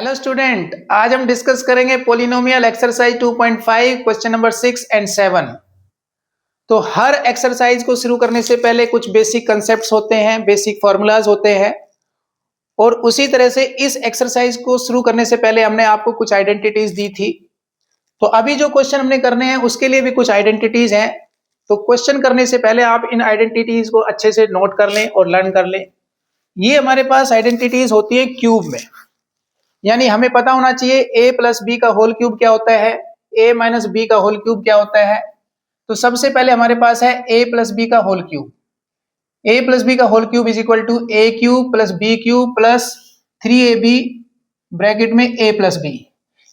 Hello student, आज हम discuss करेंगे polynomial exercise 2.5 question number 6 and 7। तो हर एक्सरसाइज को शुरू करने से पहले कुछ बेसिक कंसेप्ट्स होते हैं, बेसिक फॉर्मूलाज होते हैं, और उसी तरह से इस एक्सरसाइज को शुरू करने से पहले हमने आपको कुछ आइडेंटिटीज दी थी। तो अभी जो क्वेश्चन हमने करने हैं उसके लिए भी कुछ आइडेंटिटीज हैं। तो क्वेश्चन करने से पहले आप इन आइडेंटिटीज को अच्छे से नोट कर लें और लर्न कर लें। ये हमारे पास आइडेंटिटीज होती है क्यूब में, यानी हमें पता होना चाहिए a प्लस बी का होल क्यूब क्या होता है, a माइनस बी का होल क्यूब क्या होता है। तो सबसे पहले हमारे पास है a प्लस बी का whole cube. a plus B का whole cube is equal to a cube plus B cube plus 3ab bracket में a प्लस बी।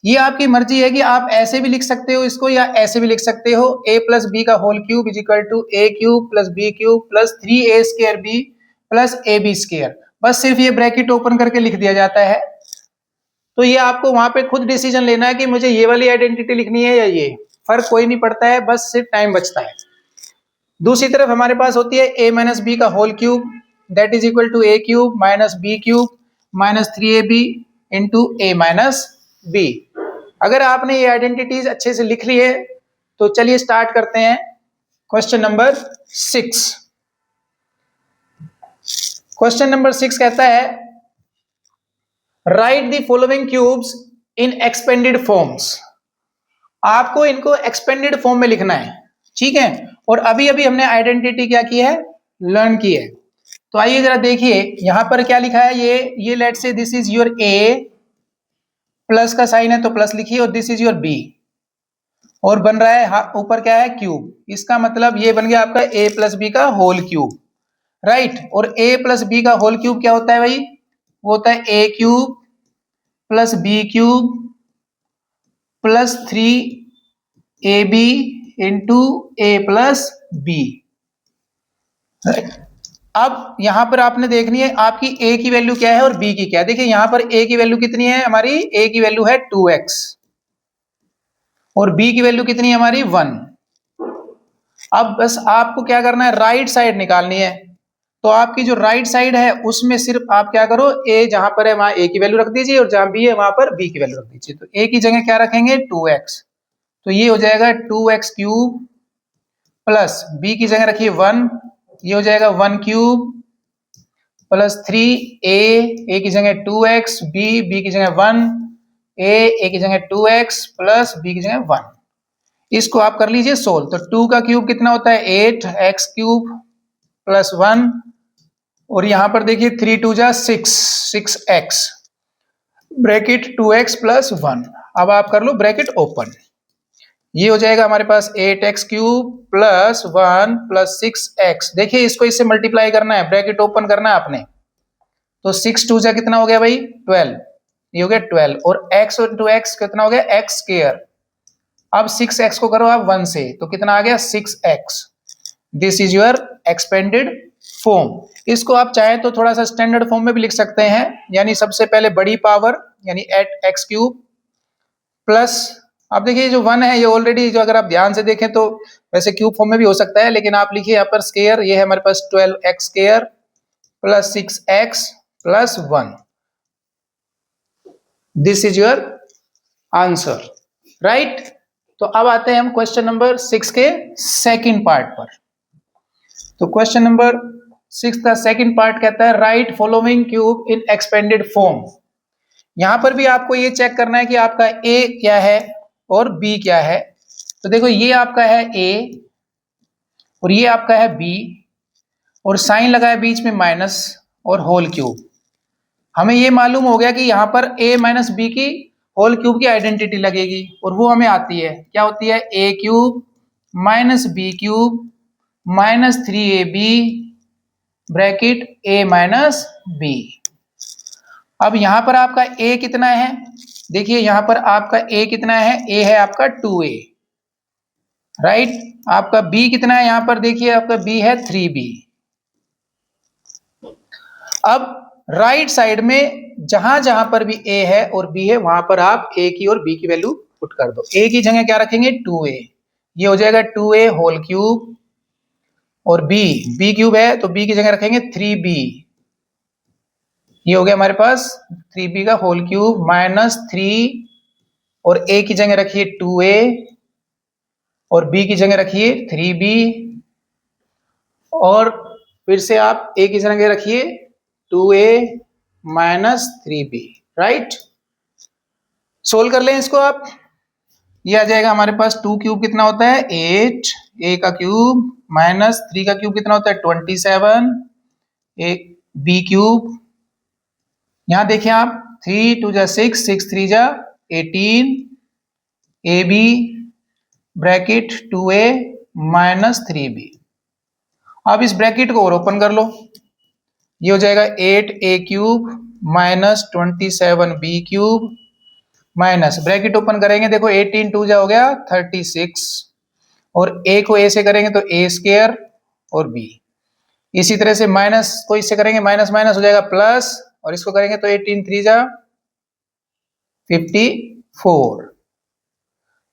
ये आपकी मर्जी है कि आप ऐसे भी लिख सकते हो इसको या ऐसे भी लिख सकते हो। a प्लस बी का whole cube is equal to a cube plus B cube plus 3a square B plus ab square. बस सिर्फ ये ब्रैकेट ओपन करके लिख दिया जाता है। तो ये आपको वहां पे खुद डिसीजन लेना है कि मुझे ये वाली आइडेंटिटी लिखनी है या ये, फर्क कोई नहीं पड़ता है, बस सिर्फ टाइम बचता है। दूसरी तरफ हमारे पास होती है a माइनस बी का whole cube, that is equal to a cube minus B cube minus 3ab into a minus B. अगर आपने ये आइडेंटिटीज अच्छे से लिख ली है तो चलिए स्टार्ट करते हैं क्वेश्चन नंबर 6। क्वेश्चन नंबर 6 कहता है right the following cubes in expanded forms. आपको इनको एक्सपेंडेड फॉर्म में लिखना है, ठीक है। और अभी अभी हमने आइडेंटिटी क्या की है, लर्न की है। तो आइए जरा देखिए यहां पर क्या लिखा है। ये लेट से this is your A, plus का साइन है तो प्लस लिखिए, और दिस इज योर बी, और बन रहा है ऊपर क्या है क्यूब। इसका मतलब ये बन गया आपका a प्लस बी का होल क्यूब, राइट। और a प्लस बी का होल क्यूब क्या होता है भाई, वो होता है a cube plus B cube plus 3ab into A plus B. अब यहां पर आपने देखनी है आपकी a की वैल्यू क्या है और b की क्या है। देखिए यहां पर a की वैल्यू कितनी है, हमारी a की वैल्यू है 2x और b की वैल्यू कितनी है हमारी 1। अब बस आपको क्या करना है, राइट साइड निकालनी है। तो आपकी जो राइट साइड है उसमें सिर्फ आप क्या करो, a जहां पर है वहां a की वैल्यू रख दीजिए और जहां b है वहां पर b की वैल्यू रख दीजिए। तो a की जगह क्या रखेंगे 2x, तो ये हो जाएगा 2x क्यूब प्लस b की जगह रखिए 1, ये हो जाएगा 1 क्यूब प्लस 3a की जगह 2x, b की जगह 1, a की जगह 2x प्लस b की जगह 1। इसको आप कर लीजिए सोल्व। तो 2 का क्यूब कितना होता है 8x क्यूब प्लस 1, और यहां पर देखिए 3 2 जा 6x ब्रैकेट 2x प्लस 1। अब आप कर लो ब्रैकेट ओपन, ये हो जाएगा हमारे पास 8x cube plus 1 plus 6x। देखिए इसको इससे मल्टीप्लाई करना है, ब्रैकेट ओपन करना है आपने। तो 6 2 जा कितना हो गया भाई 12, ये हो गया 12, और x इंटू x कितना हो गया x स्क्वायर। अब 6x को करो आप 1 से, तो कितना आ गया 6x। This is your expanded form. इसको आप चाहे तो थोड़ा सा स्टैंडर्ड फॉर्म में भी लिख सकते हैं, यानी सबसे पहले बड़ी पावर यानी 8x क्यूब प्लस, अब देखिए जो 1 है ये ऑलरेडी, जो अगर आप ध्यान से देखें तो वैसे क्यूब फॉर्म में भी हो सकता है, लेकिन आप लिखिए यहाँ पर स्क्वायर, ये है हमारे पास 12x square plus 6x plus 1। This is your answer, right. तो अब आते हैं हम क्वेश्चन नंबर 6 के सेकंड पार्ट पर। तो क्वेश्चन नंबर 6 का सेकंड पार्ट कहता है right following cube in expanded form. यहां पर भी आपको ये चेक करना है कि आपका a क्या है और b क्या है। तो देखो ये आपका है a और ये आपका है b, और साइन लगा है बीच में माइनस और होल क्यूब। हमें ये मालूम हो गया कि यहाँ पर a माइनस बी की होल क्यूब की आइडेंटिटी लगेगी, और वो हमें आती है, क्या होती है a cube minus B cube minus 3ab bracket a minus b। अब यहां पर आपका a कितना है, देखिए यहां पर आपका a कितना है, a है आपका 2a, राइट। आपका b कितना है, यहां पर देखिए आपका b है 3b। अब राइट साइड में जहां जहां पर भी a है और b है वहां पर आप a की और b की वैल्यू पुट कर दो। a की जगह क्या रखेंगे 2a, ये हो जाएगा 2a होल क्यूब, और b क्यूब है तो b की जगह रखेंगे 3b ये हो गया हमारे पास 3b का होल क्यूब माइनस 3 और a की जगह रखिए 2a और b की जगह रखिए 3b और फिर से आप a की जगह रखिए 2a minus 3b, right. Solve कर लें इसको आप। ये आ जाएगा हमारे पास 2 क्यूब कितना होता है 8, a का क्यूब माइनस 3 का क्यूब कितना होता है 27, एक b क्यूब, यहां देखिए आप 3 2 जा 6, 6 3 जा 18, ab bracket 2a minus 3b। अब इस ब्रैकेट को और ओपन कर लो, ये हो जाएगा 8a cube minus 27b cube minus bracket open करेंगे, देखो 18 2 जा हो गया 36 और a को a से करेंगे तो a स्क्वायर और b, इसी तरह से माइनस को इससे करेंगे माइनस माइनस हो जाएगा प्लस और इसको करेंगे तो 18 3 जा 54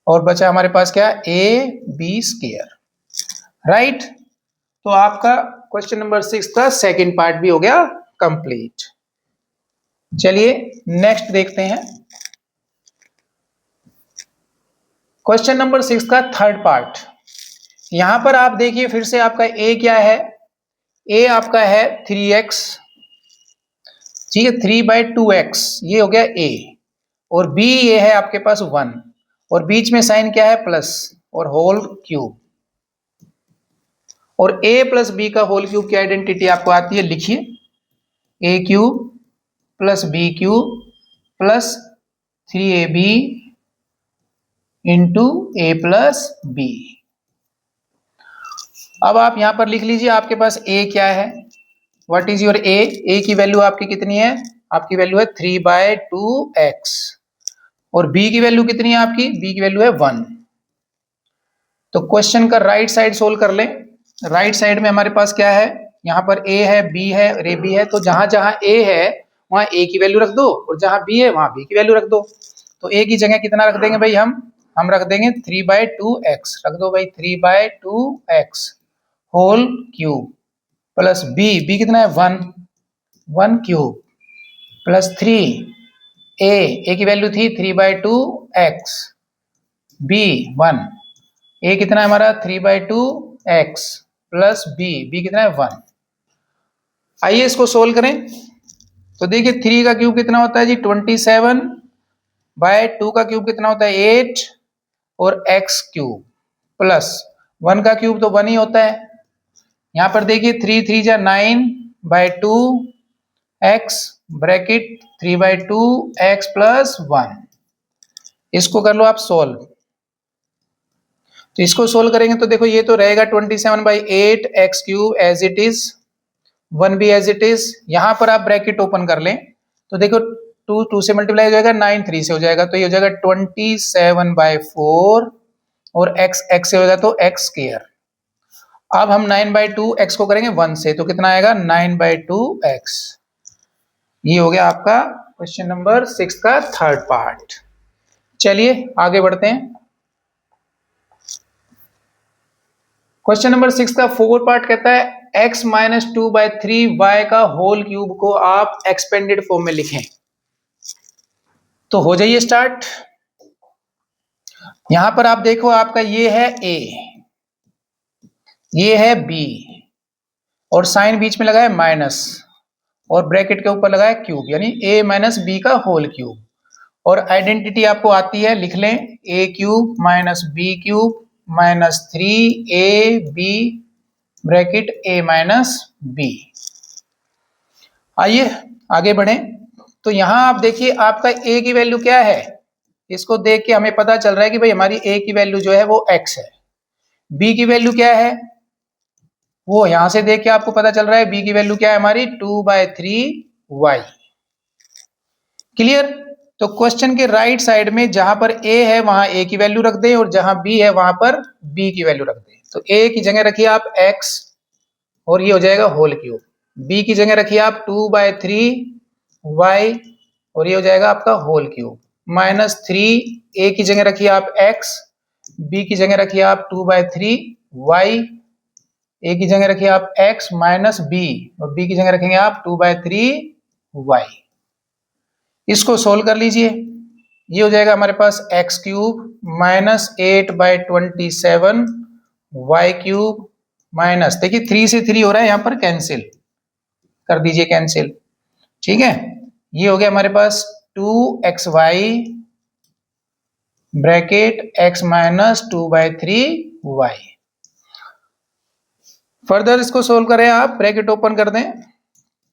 और बचा हमारे पास क्या a b स्क्वायर, राइट। तो आपका क्वेश्चन नंबर 6 का सेकंड पार्ट भी हो गया कंप्लीट। चलिए नेक्स्ट देखते हैं क्वेश्चन नंबर 6 का थर्ड पार्ट। यहां पर आप देखिए फिर से आपका a क्या है, a आपका है 3x, ठीक है 3/2x, ये हो गया a और b ये है आपके पास 1 और बीच में साइन क्या है प्लस और होल क्यूब, और a प्लस b का होल क्यूब की आइडेंटिटी आपको आती है, लिखिए a cube plus b cube plus 3ab into a plus b। अब आप यहां पर लिख लीजिए आपके पास a क्या है, व्हाट इज योर a की वैल्यू आपकी कितनी है, आपकी वैल्यू है 3/2x और b की वैल्यू कितनी है आपकी, b की वैल्यू है 1। तो क्वेश्चन का राइट साइड सोल्व कर लें। राइट साइड में हमारे पास क्या है, यहाँ पर a है b है और ab है, तो जहां जहां a है वहां a की वैल्यू रख दो और जहां b है वहां b की वैल्यू रख दो। तो a की जगह कितना रख देंगे भाई, हम रख देंगे 3/2x, रख दो भाई 3/2x whole cube plus b कितना है 1 क्यूब प्लस 3 a की वैल्यू थी 3/2x b 1, a कितना है हमारा 3/2x प्लस b कितना है 1। आइए इसको सोल्व करें। तो देखिए 3 का क्यूब कितना होता है जी 27/2 का क्यूब कितना होता है 8 और x क्यूब प्लस 1 का क्यूब तो 1 ही होता है। यहां पर देखिए 3 3 जा 9/2 x ब्रैकेट 3/2x प्लस 1, इसको कर लो आप सोल्व। तो इसको सोल्व करेंगे तो देखो ये तो रहेगा 27/8 x cube as it is, 1 भी एज इट इज, यहां पर आप ब्रैकेट ओपन कर लें तो देखो 2 से मल्टीप्लाई हो जाएगा 9 3 से हो जाएगा, तो ये हो जाएगा 27/4 और x से होगा तो x स्क्वायर। अब हम 9/2x को करेंगे 1 से तो कितना आएगा 9/2x। ये हो गया आपका क्वेश्चन नंबर 6 का थर्ड पार्ट। चलिए आगे बढ़ते हैं। क्वेश्चन नंबर 6 का फोर्थ पार्ट कहता है x माइनस 2/3y का होल क्यूब को आप एक्सपेंडेड फॉर्म में लिखें। तो हो जाइए स्टार्ट। यहां पर आप देखो आपका ये है a, ये है b और साइन बीच में लगा है माइनस और ब्रैकेट के ऊपर लगा है क्यूब, यानी a माइनस b का होल क्यूब, और आइडेंटिटी आपको आती है, लिख लें a cube minus b cube minus 3ab bracket a minus b। आइए आगे बढ़ें। तो यहां आप देखिए आपका a की वैल्यू क्या है, इसको देख के हमें पता चल रहा है कि भाई हमारी a की वैल्यू जो है वो x है। b की वैल्यू क्या है, वो यहां से देख के आपको पता चल रहा है b की वैल्यू क्या है हमारी 2/3y। क्लियर। तो क्वेश्चन के राइट साइड में जहां पर a है वहां a की वैल्यू रख दें और जहां b है वहां पर b की वैल्यू रख दें। तो a की जगह रखिए आप x और ये हो जाएगा होल क्यूब, b की जगह रखिए आप 2/3y और ये हो जाएगा आपका होल क्यूब, माइनस 3 a की जगह रखिए आप x, b की जगह रखिए आप 2/3y, a की जगह रखिए आप x माइनस b और b की जगह रखेंगे आप 2/3 y। इसको सोल्व कर लीजिए, ये हो जाएगा हमारे पास X cube minus 8/27 Y cube minus, देखिए 3 से 3 हो रहा है यहाँ पर, कैंसिल कर दीजिए, कैंसिल, ठीक है। ये हो गया हमारे पास 2xy bracket x minus 2/3y। Further इसको सोल्व करें आप, ब्रैकेट ओपन कर दें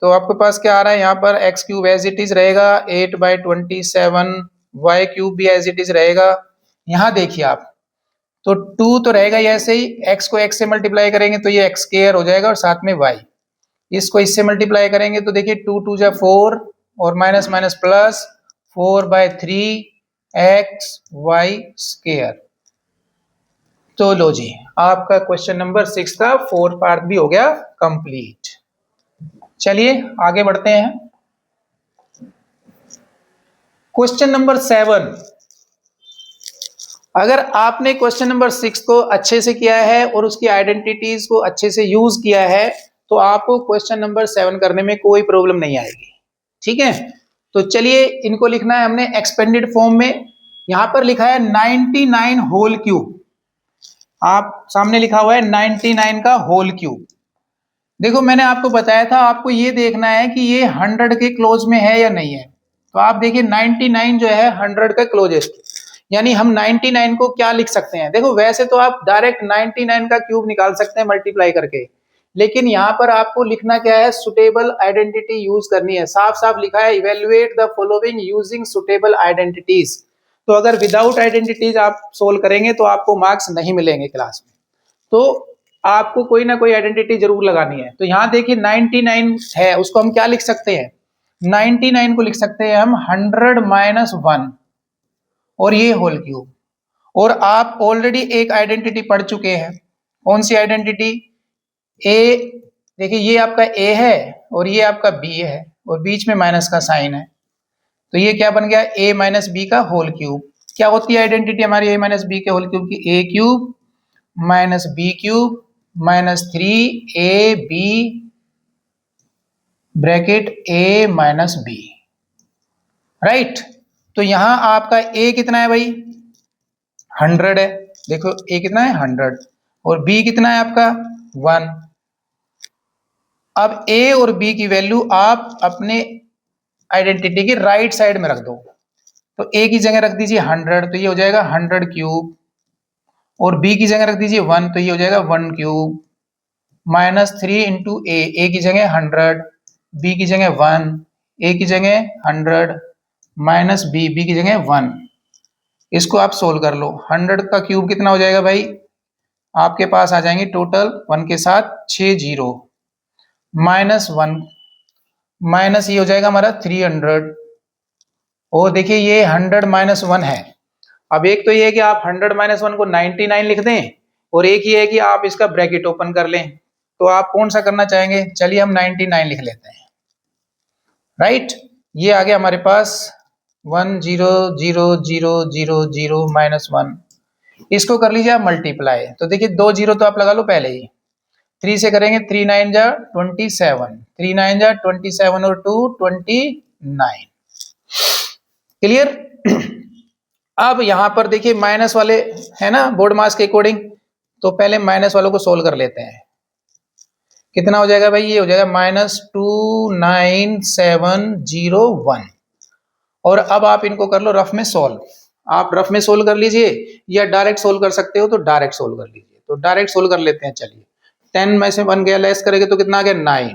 तो आपके पास क्या आ रहा है यहाँ पर, x cube as it is रहेगा, 8/27 वाई क्यूब भी एज इट इज रहेगा। यहाँ देखिए आप, तो 2 तो रहेगा ही ऐसे ही, x को x से मल्टीप्लाई करेंगे तो ये x स्क्वायर हो जाएगा और साथ में y, इसको इससे मल्टीप्लाई करेंगे तो देखिए 2 2 जा 4 और minus minus plus 4/3 x y square. तो लो जी, आपका क्वेश्चन नंबर 6 का 4th पार्ट भी हो गया कंप्लीट। चलिए आगे बढ़ते हैं। क्वेश्चन नंबर 7, अगर आपने क्वेश्चन नंबर 6 को अच्छे से किया है और उसकी आइडेंटिटीज को अच्छे से यूज किया है तो आपको क्वेश्चन नंबर 7 करने में कोई प्रॉब्लम नहीं आएगी, ठीक है। तो चलिए इनको लिखना है हमने एक्सपेंडेड फॉर्म में। यहां पर लिखा है 99 होल क्यूब, आप सामने लिखा हुआ है 99 का होल क्यूब। देखो मैंने आपको बताया था आपको ये देखना है कि ये 100 के क्लोज में है या नहीं है। तो आप देखिए 99 जो है 100 का क्लोजेस्ट, यानी हम 99 को क्या लिख सकते हैं। देखो वैसे तो आप डायरेक्ट 99 का क्यूब निकाल सकते हैं मल्टीप्लाई करके, लेकिन यहाँ पर आपको लिखना क्या है, सुटेबल आइडेंटिटी यूज करनी है। साफ साफ लिखा है evaluate the following using suitable identities. तो अगर विदाउट आइडेंटिटीज आप सोल्व करेंगे तो आपको मार्क्स नहीं मिलेंगे क्लास में, तो आपको कोई ना कोई आइडेंटिटी जरूर लगानी है। तो यहाँ देखिए 99 है, उसको हम क्या लिख सकते हैं, 99 को लिख सकते हैं हम 100 - 1 और ये होल क्यूब। और आप ऑलरेडी एक आइडेंटिटी पढ़ चुके हैं, कौन सी आइडेंटिटी, ए, देखिए ये आपका ए है और ये आपका बी है और बीच में माइनस का साइन है, तो ये क्या बन गया, a माइनस बी का होल क्यूब। क्या होती है आइडेंटिटी हमारी a माइनस बी के होल क्यूब की, a cube minus B cube minus 3ab bracket a minus b, right. तो यहां आपका a कितना है भाई, 100 है, देखो a कितना है 100 और b कितना है आपका 1। अब a और b की वैल्यू आप अपने आइडेंटिटी की राइट साइड में रख दो। तो a की जगह रख दीजिए 100, तो ये हो जाएगा 100 क्यूब, और b की जगह रख दीजिए 1, तो ये हो जाएगा 1 क्यूब माइनस 3 इंटू a की जगह 100, b की जगह 1, a की जगह 100 माइनस b की जगह 1। इसको आप सोल्व कर लो, 100 का क्यूब कितना हो जाएगा भाई, आपके पास आ जाएंगे टोटल 1 के साथ 6 जीरो माइनस 1 माइनस ये हो जाएगा हमारा 300, और देखिए ये 100 माइनस 1 है। अब एक तो ये है कि आप 100 माइनस 1 को 99 लिख दें, और एक ये है कि आप इसका ब्रैकेट ओपन कर लें। तो आप कौन सा करना चाहेंगे, चलिए हम 99 लिख लेते हैं, राइट। ये आ गया हमारे पास 1 0 0 0 0 0 माइनस 1, इसको कर लीजिए आप मल्टीप्लाई। तो देखिए 2 जीरो तो आप लगा लो पहले ही, 3 से करेंगे 3 9 जा 27, 3 9 जा 27 और 2 29, क्लियर। अब यहां पर देखिए माइनस वाले है ना बोर्ड मास के अकॉर्डिंग, तो पहले माइनस वालों को सोल्व कर लेते हैं। कितना हो जाएगा भाई, ये हो जाएगा -29701। और अब आप इनको कर लो रफ में सोल्व, आप रफ में सोल्व कर लीजिए या डायरेक्ट सोल्व कर सकते हो तो डायरेक्ट सोल्व कर लीजिए। तो डायरेक्ट सोल्व कर लेते हैं, चलिए 10 में से 1 गया, लेस करेंगे तो कितना आ गया 9,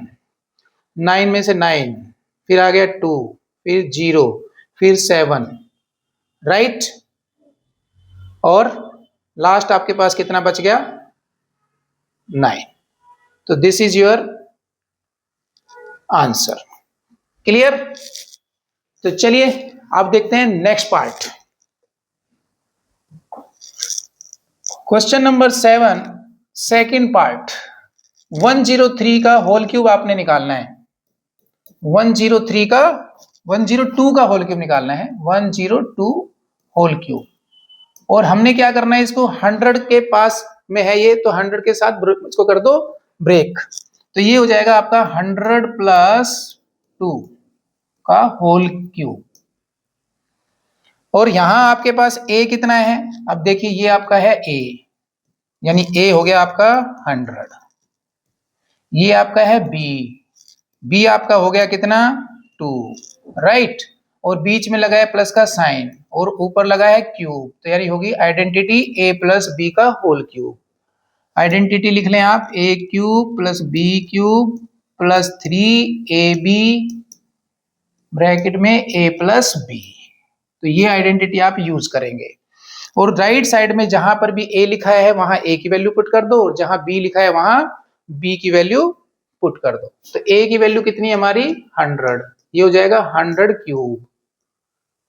9 में से 9 फिर आ गया 2 फिर 0 फिर 7, राइट। और लास्ट आपके पास कितना बच गया 9। तो this is your answer, clear. तो चलिए आप देखते हैं next part, question number 7 second part. 103 का होल क्यूब आपने निकालना है, 102 का होल क्यूब निकालना है, 102 होल क्यूब। और हमने क्या करना है, इसको 100 के पास में है ये, तो 100 के साथ इसको कर दो ब्रेक, तो ये हो जाएगा आपका 100 + 2 का होल क्यूब। और यहां आपके पास a कितना है, अब देखिए ये आपका है a, यानी a हो गया आपका 100, ये आपका है b आपका हो गया कितना 2, राइट, और बीच में लगा है प्लस का साइन और ऊपर लगा है क्यूब, तो यानी होगी आइडेंटिटी a प्लस b का होल क्यूब। आइडेंटिटी लिख लें आप, a cube plus b cube plus 3ab bracket में a प्लस b, तो ये आइडेंटिटी आप यूज करेंगे। और राइट साइड में जहां पर भी a लिखा है वहां a की वैल्यू पुट कर दो, और जहां b लिखा है वहां b की वैल्यू पुट कर दो। तो a की वैल्यू कितनी है हमारी 100, ये हो जाएगा 100 क्यूब।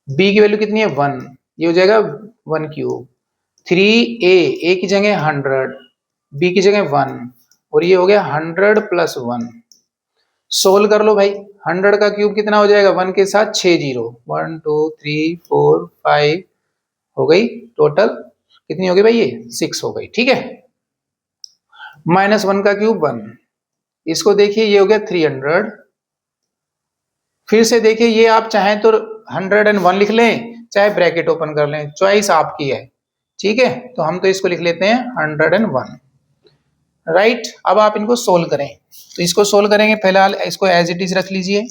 b की वैल्यू कितनी है 1, ये हो जाएगा 1 क्यूब। 3a की जगह 100, b की जगह 1, और ये हो गया 100 प्लस 1। सोल्व कर लो भाई, 100 का क्यूब कितना हो जाएगा 1 के साथ 6 जीरो, 1 2 3 4 5 हो गई, टोटल कितनी हो गई भाई, ये 6 हो गई, ठीक है। -1 का क्यूब 1, इसको देखिए ये हो गया 300। फिर से देखिए ये आप चाहें तो 101 लिख लें, चाहे ब्रैकेट ओपन कर लें, चॉइस आपकी है, ठीक है। तो हम तो इसको लिख लेते हैं 101, राइट। अब आप इनको सोल्व करें, तो इसको सोल्व करेंगे, फिलहाल इसको एज इट इज रख लीजिए।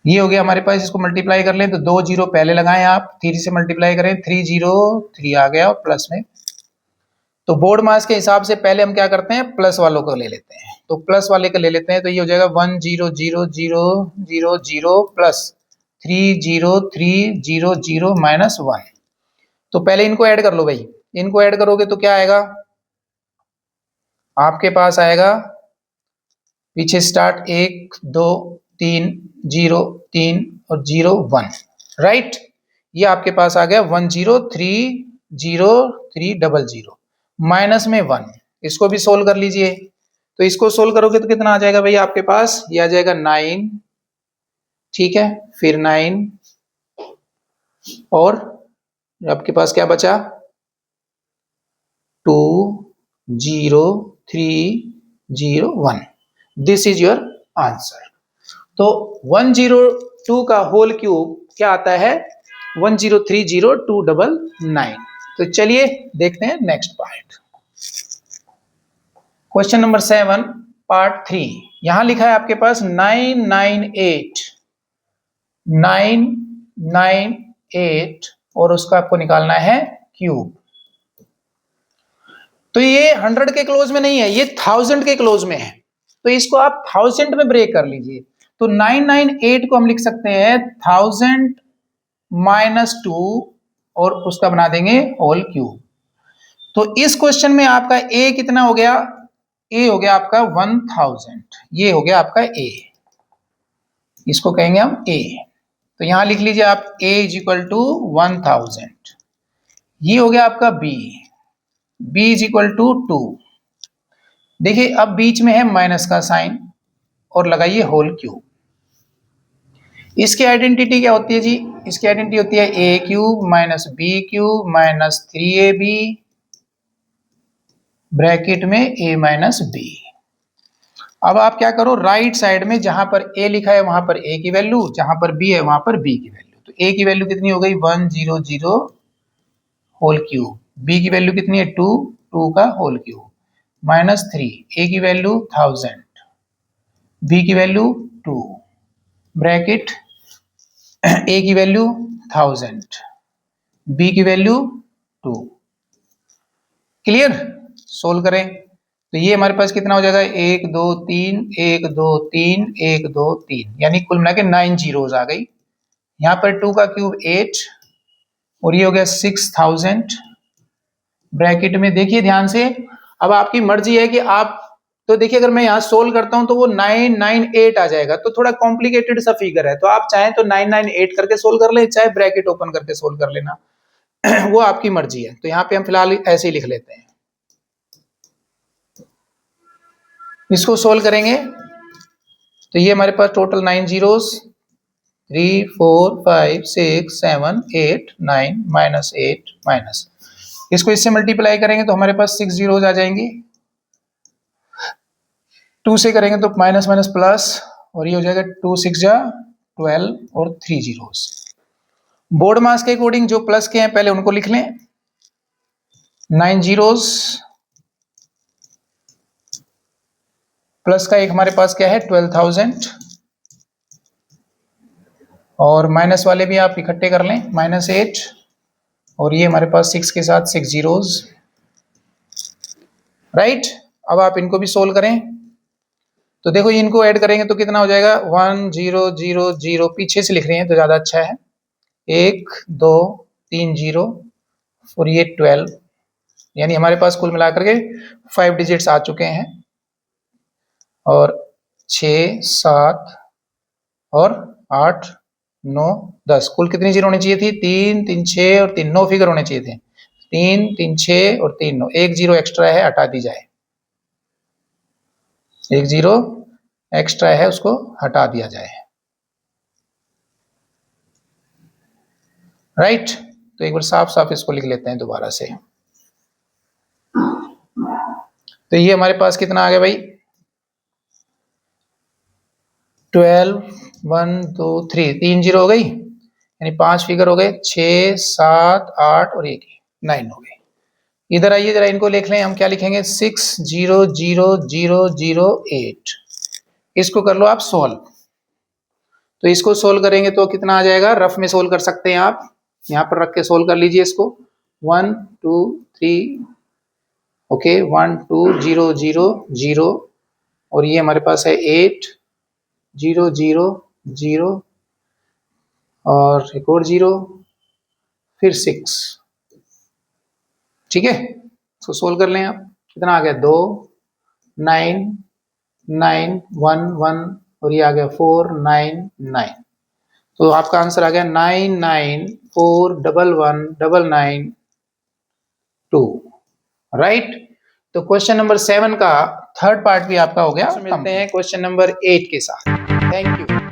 ये हो गया हमारे पास, इसको मल्टीप्लाई कर लें तो 2 जीरो पहले लगाएं आप, 3 से मल्टीप्लाई करें, 3 0 3 आ गया और प्लस में। तो बोर्ड मास के हिसाब से पहले हम क्या करते हैं, प्लस वालों को ले लेते हैं, तो प्लस वाले को ले लेते हैं, तो ये हो जाएगा 1 0 0 0 0 0 प्लस 3 0 3 0 0 -1। तो पहले इनको ऐड कर लो भाई, इनको ऐड करोगे तो क्या आएगा आपके पास, आएगा पीछे स्टार्ट 1 2 3 0 3 और 0 1, राइट। ये आपके पास आ गया 1 0 3 0 3 0 0 माइनस में 1। इसको भी सोल्व कर लीजिए, तो इसको सोल्व करोगे तो कितना आ जाएगा भाई आपके पास, ये आ जाएगा 9, ठीक है, फिर 9 और आपके पास क्या बचा 2 0 3 0 1, दिस इज योर आंसर। तो 102 का होल क्यूब क्या आता है 1030299। तो चलिए देखते हैं next part, question number 7 part 3। यहां लिखा है आपके पास 998 और उसका आपको निकालना है क्यूब। तो ये 100 के क्लोज में नहीं है, ये 1000 के क्लोज में है, तो इसको आप 1000 में ब्रेक कर लीजिए। तो 998 को हम लिख सकते हैं 1000 -2 और उसका बना देंगे होल क्यूब। तो इस क्वेश्चन में आपका a कितना हो गया, a हो गया आपका 1000, ये हो गया आपका a, इसको कहेंगे हम a। तो यहां लिख लीजिए आप a = 1000, ये हो गया आपका b = 2। देखिए अब बीच में है माइनस का साइन और लगाइए होल क्यूब। इसकी आइडेंटिटी क्या होती है जी, इसकी आइडेंटिटी होती है a cube -b cube -3ab bracket में a -b। अब आप क्या करो, राइट साइड में जहां पर a लिखा है वहां पर a की वैल्यू, जहां पर b है वहां पर b की वैल्यू। तो a की वैल्यू कितनी हो गई 100 होल क्यूब, b की वैल्यू कितनी है 2 का होल क्यूब -3, a की वैल्यू 1000, b की वैल्यू 2 ब्रैकेट a की वैल्यू 1000, b की वैल्यू 2। क्लियर, सोल्व करें तो ये हमारे पास कितना हो जाएगा 1 2 3 1 2 3 1 2 3, यानी कुल मिला के 9 जीरोज आ गई। यहाँ पर 2 का क्यूब 8 और ये हो गया 6000 ब्रैकेट में। देखिए ध्यान से, अब आपकी मर्जी है कि आप, तो देखिए अगर मैं यहाँ सोल्व करता हूं तो वो 998 आ जाएगा, तो थोड़ा कॉम्प्लिकेटेड सा फिगर है, तो आप चाहें तो 998 करके सोल्व कर ले, चाहे ब्रैकेट ओपन करके सोल्व कर लेना वो आपकी मर्जी है। तो यहाँ पे हम फिलहाल ऐसे ही लिख लेते हैं, इसको सोल्व करेंगे तो ये हमारे पास टोटल 9 जीरोस 3 4 5 6 7 8 9 -8 माइनस, इसको इससे मल्टीप्लाई करेंगे तो हमारे पास 6 जीरोस आ जाएंगी। 2 से करेंगे तो माइनस माइनस प्लस, और ये हो जाएगा 2 6 जा 12 और 3 जीरोस। बोर्ड मास के अकॉर्डिंग जो प्लस के हैं पहले उनको लिख लें। 9 जीरोस प्लस का एक हमारे पास क्या है 12,000, और माइनस वाले भी आप इकट्ठे कर लें, -8, और ये हमारे पास 6 के साथ 6 जीरोस, राइट। अब आप इनको भी सोल्व करें तो देखो इनको ऐड करेंगे तो कितना हो जाएगा 1 0 0 0, पीछे से लिख रहे हैं तो ज्यादा अच्छा है, 1 2 3 0 और ये 12, यानी हमारे पास कुल मिलाकर के 5 डिजिट्स आ चुके हैं, और 6 7 और 8 9 10, कुल कितनी जीरो होनी चाहिए थी 3 3 6 और 3 9 फिगर होने चाहिए थे, 3 3 6 और 3 9, एक जीरो एक्स्ट्रा है हटा दी जाए, एक जीरो एक्स्ट्रा है उसको हटा दिया जाए, राइट। तो एक बार साफ साफ इसको लिख लेते हैं दोबारा से। तो ये हमारे पास कितना आ गया भाई 12 1 2 3, 3 जीरो हो गई, यानी 5 फिगर हो गए, 6 7 8 और 1 9 हो गए। इधर आइए जरा इनको लिख लें, हम क्या लिखेंगे 6 0 0 0 0 8, इसको कर लो आप सोल्व। तो इसको सोल्व करेंगे तो कितना आ जाएगा, रफ में सोल्व कर सकते हैं आप, यहाँ पर रख के सोल्व कर लीजिए इसको, 1 2 3 ओके 1 2 0 0 0, और ये हमारे पास है 8 0 0 0 और एक और 0 फिर 6, ठीक है। इसको सोल्व कर लें आप, कितना आ गया 2 9 9 1 1 और ये आ गया 4 9 9, तो आपका आंसर आ गया 9 9 4 1 1 9 9 2, राइट। तो क्वेश्चन नंबर 7 का थर्ड पार्ट भी आपका हो गया। मिलते हैं क्वेश्चन नंबर 8 के साथ। Thank you.